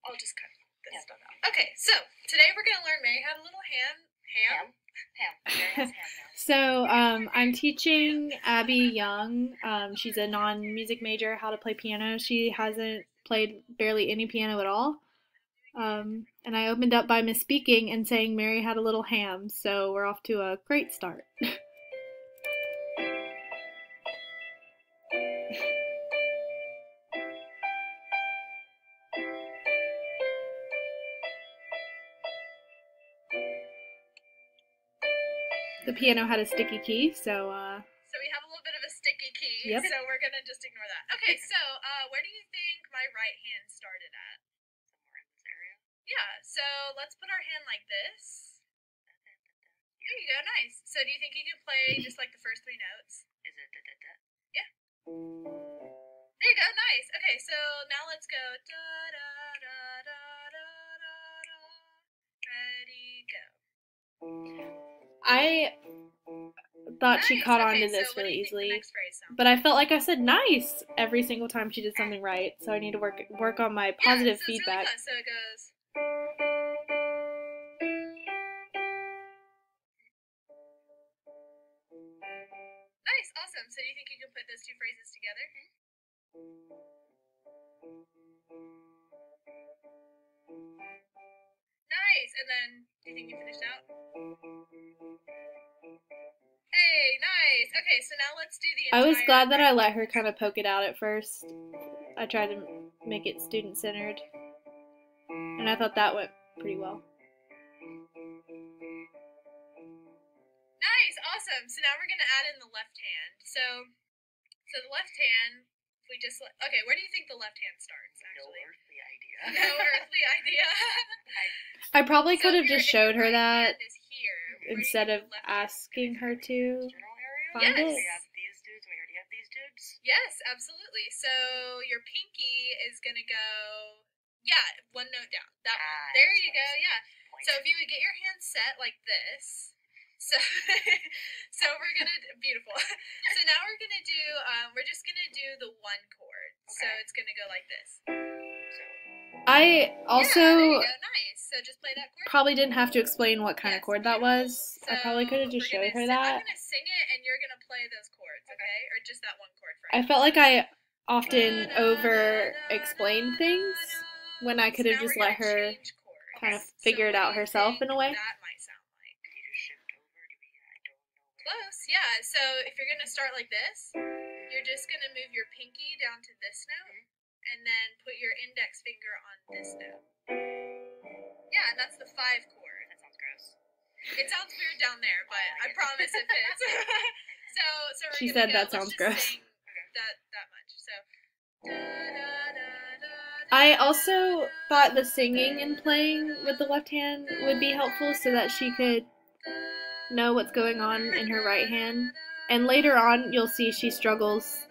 I'll just cut this stuff out. Okay, so today we're gonna learn Mary Had a Little Ham. Mary has ham now. So, I'm teaching Abby Young. She's a non-music major how to play piano. She hasn't played barely any piano at all. And I opened up by misspeaking and saying Mary had a little ham, so we're off to a great start. The piano had a sticky key, so we have a little bit of a sticky key, Yep. so we're gonna just ignore that. Okay, so where do you think my right hand started at? Somewhere in this area. Yeah, so let's put our hand like this. There you go, nice. So do you think you can play just like the first three notes? Is it da da da? Yeah. There you go, nice. Okay, so now let's go da da da da da da da. Ready, go. I thought she Nice. caught on Okay, to this so what do really you think the easily. next phrase sounds But I felt like I said nice every single time she did something right, so I need to work on my positive so it's feedback. Really fun. So it goes. Nice, awesome. So do you think you can put those two phrases together? Nice. And then, do you think you finished out? Hey, nice. Okay, so now let's do the I was glad that I phrase. let her kind of poke it out at first. I tried to make it student-centered, and I thought that went pretty well. Nice, awesome. So now we're gonna add in the left hand. So the left hand, if we just okay, where do you think the left hand starts? No Actually, earthly idea. no earthly idea. I probably could have So just if your showed her right that hand is here, where do you instead think of the left hand is asking gonna her go? to General area? find Yes. it. We have these dudes, and we already have these dudes. Yes, absolutely. So your pinky is gonna go, yeah, one note down. That one. There you go. Yeah. Point. So if you would get your hand set like this, so we're gonna beautiful. So now we're gonna do we're just gonna do the one chord. So Okay. it's gonna go like this. So, I Yeah, there also you go. Nice. So just play that chord. probably didn't have to explain what kind of Yes, chord that beautiful. was. I probably could have just we're showed gonna her I'm that. gonna sing it and you're gonna play those chords, okay? Or just that one chord for I felt like I often over explained things when I could have just let her kind of figure it out herself in a way. That might sound like do you just shift over? Do we? I don't know. close. Yeah. So if you're gonna start like this, you're just gonna move your pinky down to this note, and then put your index finger on this note. Yeah, and that's the 5 chord. That sounds gross. It sounds weird down there, but I promise it fits. so we're She gonna said go, that sounds let's gross. just sing that much. So. I also thought the singing and playing with the left hand would be helpful so that she could know what's going on in her right hand. And later on, you'll see she struggles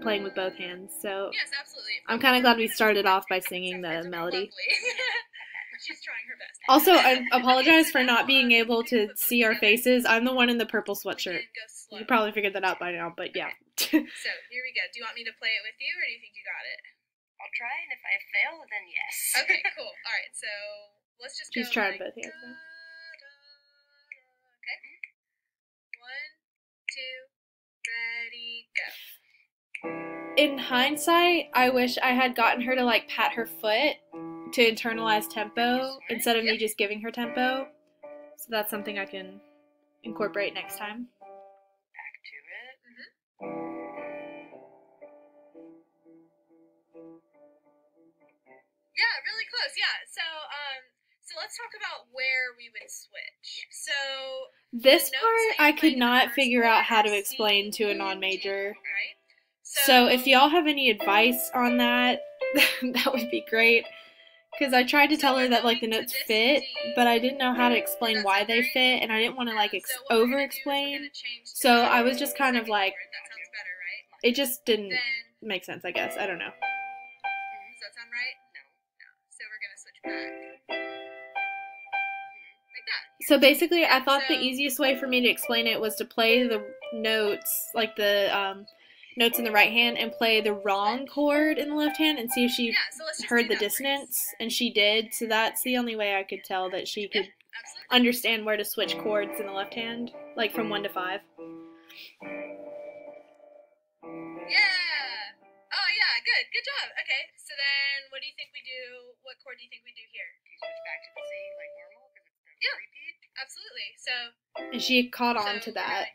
playing with both hands. So Yes, absolutely. I'm kind of glad we started off by singing the melody. She's trying her best. Also, I apologize for not being able to see our faces. I'm the one in the purple sweatshirt. Go slow. You probably figured that out by now, but yeah. So here we go. Do you want me to play it with you, or do you think you got it? I'll try, and if I fail, then yes. Okay, cool. All right, so let's just She's go. trying like, both hands now. Okay. 1, 2, ready, go. In hindsight, I wish I had gotten her to like pat her foot to internalize tempo instead of me just giving her tempo. So that's something I can incorporate next time. Back to it. Yeah, really close. Yeah. So let's talk about where we would switch. So This the notes part that you're I could playing in the not first figure chord out how are to C, explain to a E, non-major. G, right? So if y'all have any advice on that, that would be great. Because I tried to tell her that like the notes fit, but I didn't know how to explain why they fit, and I didn't want to like over-explain. So I was just kind of like, that sounds better, right? it just didn't Then make sense, I guess. I don't know. does that sound right? No. So we're gonna switch back. Like that. So basically, I thought the easiest way for me to explain it was to play the notes, like the notes in the right hand and play the wrong chord in the left hand and see if she Yeah, so let's just heard do the that, Grace. dissonance, and she did, so that's the only way I could tell that she Yeah, could absolutely. understand where to switch chords in the left hand, like from 1 to 5. Yeah. Oh yeah, good. Good job. Okay, so then what do you think we do? What chord do you think we do here? Do you switch back to the C like normal because it's the Yeah. repeat? Absolutely. So And she caught on so to that.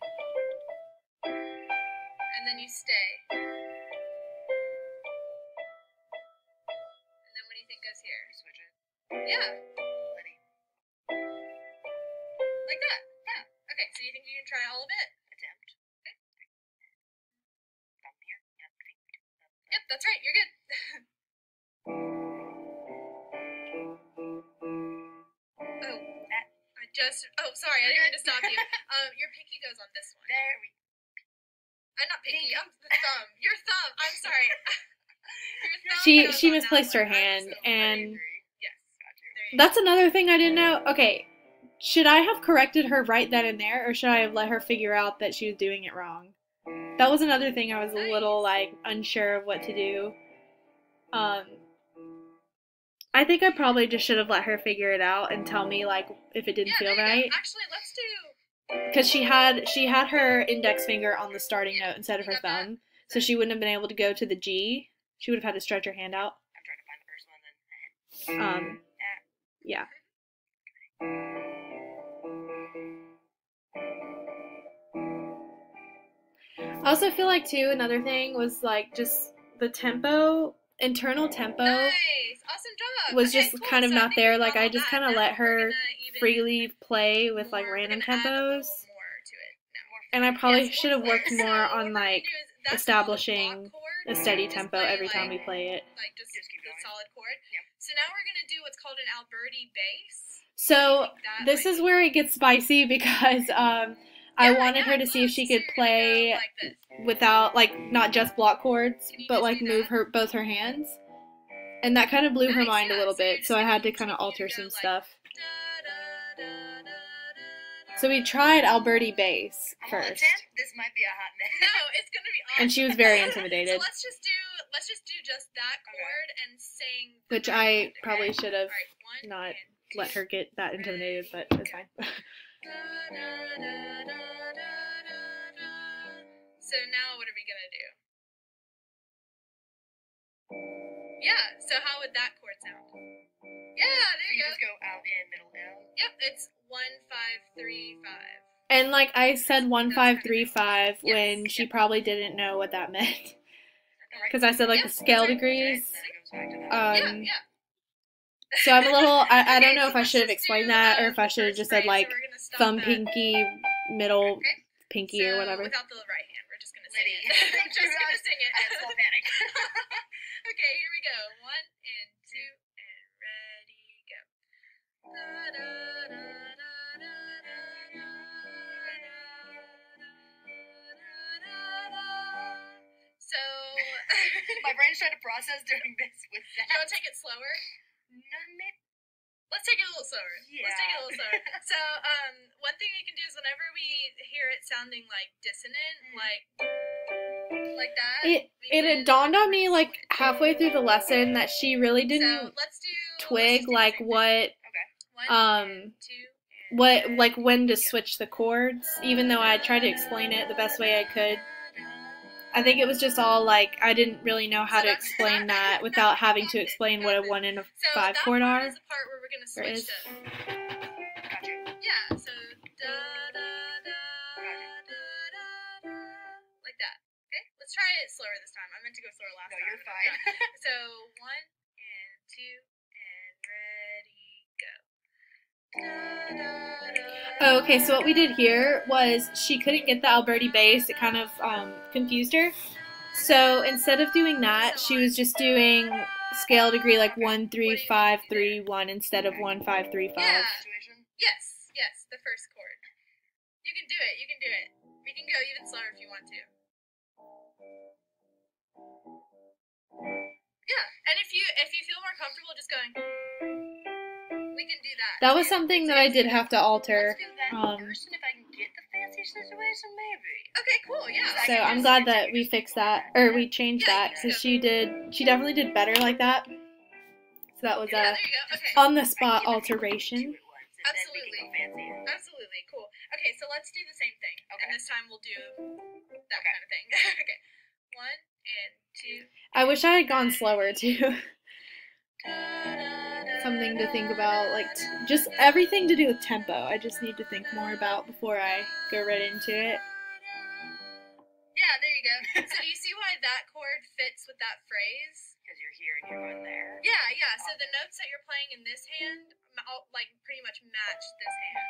and then you stay. And then what do you think goes here? You switch it. Yeah, Letty. like that. Yeah. Okay, so you think you can try all of it? Attempt. Thumb here. Yep. Finger. Yep, that's right. You're good. Oh, I just. Oh, sorry. I didn't mean to stop you. Your pinky goes on this one. There we Not pinky. I'm the thumb. Your thumb. I'm sorry. Your thumb She goes she on that misplaced her one. hand, so and 33. Yes. Got you. There you that's another thing I didn't know. Okay, should I have corrected her right then and there, or should I have let her figure out that she was doing it wrong? That was another thing I was a little like unsure of what to do. I think I probably just should have let her figure it out and tell me like if it didn't Yeah, feel there you right. go. Actually, let's do. Because she had her index finger on the starting note instead of her You got that? thumb, so she wouldn't have been able to go to the G. She would have had to stretch her hand out. I'm trying to find the first one then. Yeah. I also feel like too another thing was like just the tempo, internal tempo Nice. Awesome job. was Okay, just cool. kind of So I not think there. we Like got I all just that. kind of Now let we're her gonna even freely play with like more- we're random gonna add a little tempos. more to it now. And I probably Yes, should have more worked flair. more So what on we're like gonna do is that's establishing all the block chord. a steady Just tempo play, every time we like- play it. Like just keep the going. solid chord. Yep. So now we're gonna do what's called an Alberti bass. So That this might is be- where it gets spicy because I wanted her to see if she look, so could you're gonna play go like this. without like not just block chords, Can you but just like do move that? her both her hands. And that kind of blew her Nice, mind a yeah. little So you're bit, just so I gonna had to kind of continue alter to some go like stuff. da, da, da, da, da, So we tried Alberti bass I'm first, attempt. This might be a hot mess. No, it's gonna be awesome. and she was very So intimidated, let's just do just that chord and sing. the which very I end, okay? probably should have All right, one not and two. let her get that intimidated, but it's fine. Da, da, da, da, da, da, da. So now what are we gonna do? Yeah. So how would that chord sound? Yeah, there you You go. just go out in middle L. Yep, it's 1 5 3 5. And like I said, 1535 Yes, when she probably didn't know what that meant, Right. because I said like Yeah, the scale that's right. degrees. Then it goes back to that. Yeah, yeah. So I'm a little. I don't Okay, know so if I let's should have just explained do, that or if the I should have first just said phrase. like So we're gonna stop thumb, at- pinky, middle, Okay. pinky, So or whatever. without the right hand, we're just gonna sing Liddy. it. We're just gonna sing it. I had small panic. Okay, here we go. 1 and 2 and ready, go. Da, da, da, da, da, da, da, da, da, da. So, My brain's trying to process doing this with do you that. want to take it slower? No, maybe. Let's take it a little slower. Let's take it a little slower. So, one thing we can do is whenever we hear it sounding like dissonant, like that. It we can dawned on me like switch. halfway through the lesson that she really So didn't let's twig do the like same what thing. 1 and 2 and what like when to go. switch the chords. Even though I tried to explain it the best way I could, I think it was just all like I didn't really know how to explain that without having to explain what a 1 and a So 5 that chord part are. is the part where we're gonna There switch is. to. Got you. Yeah. So da da da da da da like that. Okay. Let's try it slower this time. I meant to go slower last No, time. you're fine. So 1 and 2 and ready, go. Da, da, da, Oh, okay, so what we did here was she couldn't get the Alberti bass. It kind of confused her. So instead of doing that, she was just doing scale degree like 1 3 5 3 1 instead of 1 5 3 5. Yeah. Situation. Yes, the first chord. You can do it. You can do it. We can go even slower if you want to. Yeah, and if you feel more comfortable just going, we can do that. That was too. something that I did have to alter. Let's do that Um, first, and if I can get the fancy situation, maybe. Okay, cool. Yeah. So I'm glad that we fixed that, or we changed that, because she definitely did better like that. So that was Yeah, a there you go. Okay. on the spot alteration. Absolutely. Absolutely. Cool. Okay, so let's do the same thing. Okay. And this time we'll do that kind of thing. Okay. 1 and 2. I wish I had gone slower too. Something to think about, like just everything to do with tempo. I just need to think more about before I go right into it. Yeah, there you go. So do you see why that chord fits with that phrase? Because you're here and you're going there. Yeah. So the notes that you're playing in this hand, like pretty much match this hand.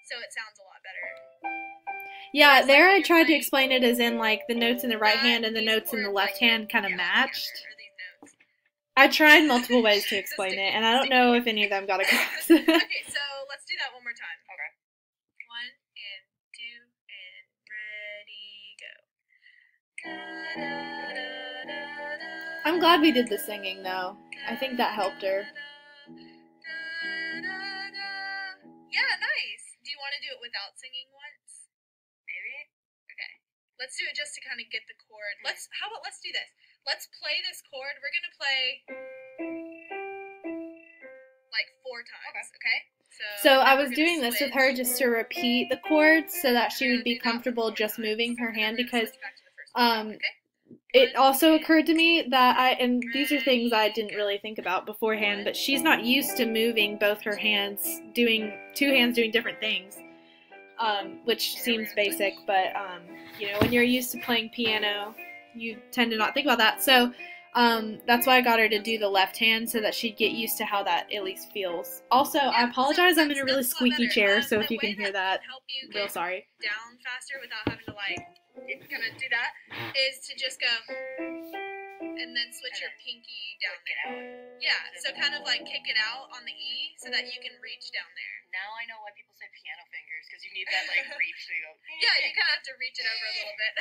So it sounds a lot better. Yeah, there I tried to explain it as in like the notes in the right hand and the notes in the left hand kind of matched. I tried multiple ways to explain it, and I don't know if any of them got across. Okay, so let's do that one more time. Okay. 1 and 2 and ready, go. I'm glad we did the singing though. I think that helped her. Yeah, nice. Do you want to do it without singing once? Maybe? Okay. Let's do it just to kind of get the chord. How about let's do this. Let's play this chord. We're going to play like 4 times, okay? So I was doing this with her just to repeat the chords so that she would be comfortable just moving her hand, because it also occurred to me that and these are things I didn't really think about beforehand, but she's not used to moving both her hands, doing 2 hands doing different things, which seems basic, but you know, when you're used to playing piano, you tend to not think about that. So that's why I got her to do the left hand, so that she'd get used to how that at least feels. Also, I apologize, I'm in a really squeaky chair, so if you can hear that, real sorry. Down faster without having to like kind of do that is to just go and then switch your pinky down there. Yeah, so kind of like kick it out on the E so that you can reach down there. Now I know why people say piano fingers, because you need that like reach to go. Yeah, you kind of have to reach it over a little bit.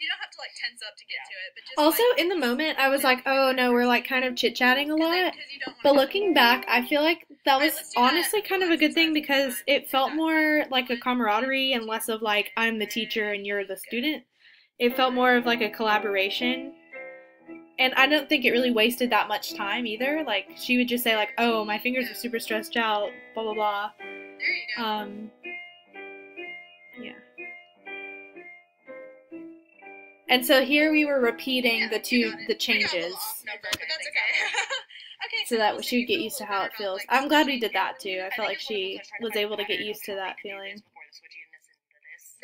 You don't have to like tense up to get to it, but just Also, like, in the moment, I was like, oh no, we're like kind of chit-chatting a lot. But looking back, I feel like that was honestly kind of a good thing, because it felt more like a camaraderie and less of like, I'm the teacher and you're the student. It felt more of like a collaboration. And I don't think it really wasted that much time either. Like, she would just say like, oh, my fingers are super stressed out, blah, blah, blah. There you go. Yeah. And so here we were repeating the changes. But that's okay. Okay. So that she would get used to how it feels. I'm glad we did that too. I felt like she was able to get used to that feeling.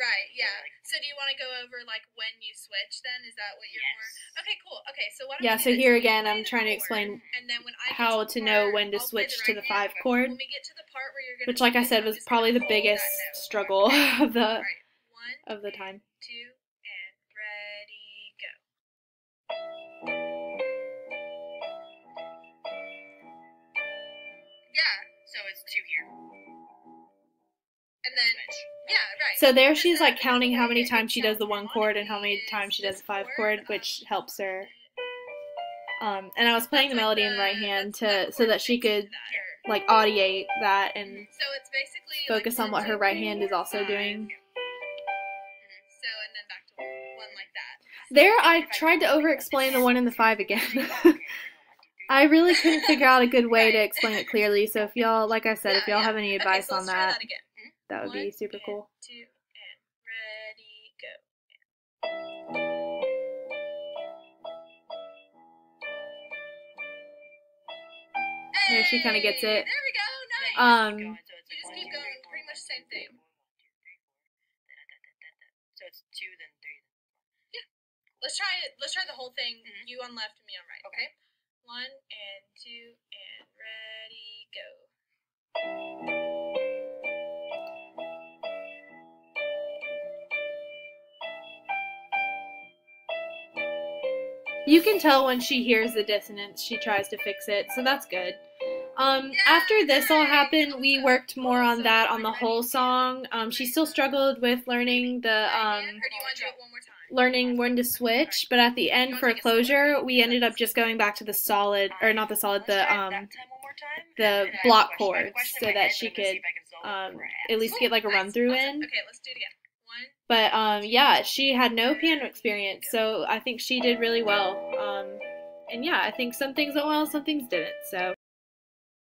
Right, yeah. So do you want to go over like when you switch then? Is that what you're more? Okay, cool. Okay, so what Yeah, so here again I'm trying to explain how to know when to switch to the 5 chord, when we get to the part where you're gonna which like I said was probably the biggest struggle of the time. 2 and ready, go. Yeah, So it's 2 here. and then yeah, right. So there she's like counting how many times she does the 1 chord and how many times she does the 5 chord, which helps her. And I was playing the melody in the right hand so that she could like audiate that and so it's basically focus on what her right hand is also doing. So and then back to 1 like that. There I tried to over-explain the 1 and the 5 again. I really couldn't figure out a good way to explain it clearly, so if y'all, like I said, if y'all have any advice on that, that would be super cool. 2 and ready, go. There she kind of gets it. There we go, nice. You just keep going, pretty much the same thing. So it's 2, then 3. Yeah. Let's try it. Let's try the whole thing. You on left and me on right. Okay. 1 and 2 and ready, go. You can tell when she hears the dissonance, she tries to fix it, so that's good. After this all happened, we worked more on that on the whole song. She still struggled with learning Or do you want to do it one more time? learning when to switch, but at the end for closure, we ended up just going back to the solid, or not the solid, the block chords, so that she could at least get like a run through in. Okay, let's do it again. 1. But yeah, she had no piano experience, so I think she did really well. And yeah, I think some things went well, some things didn't. So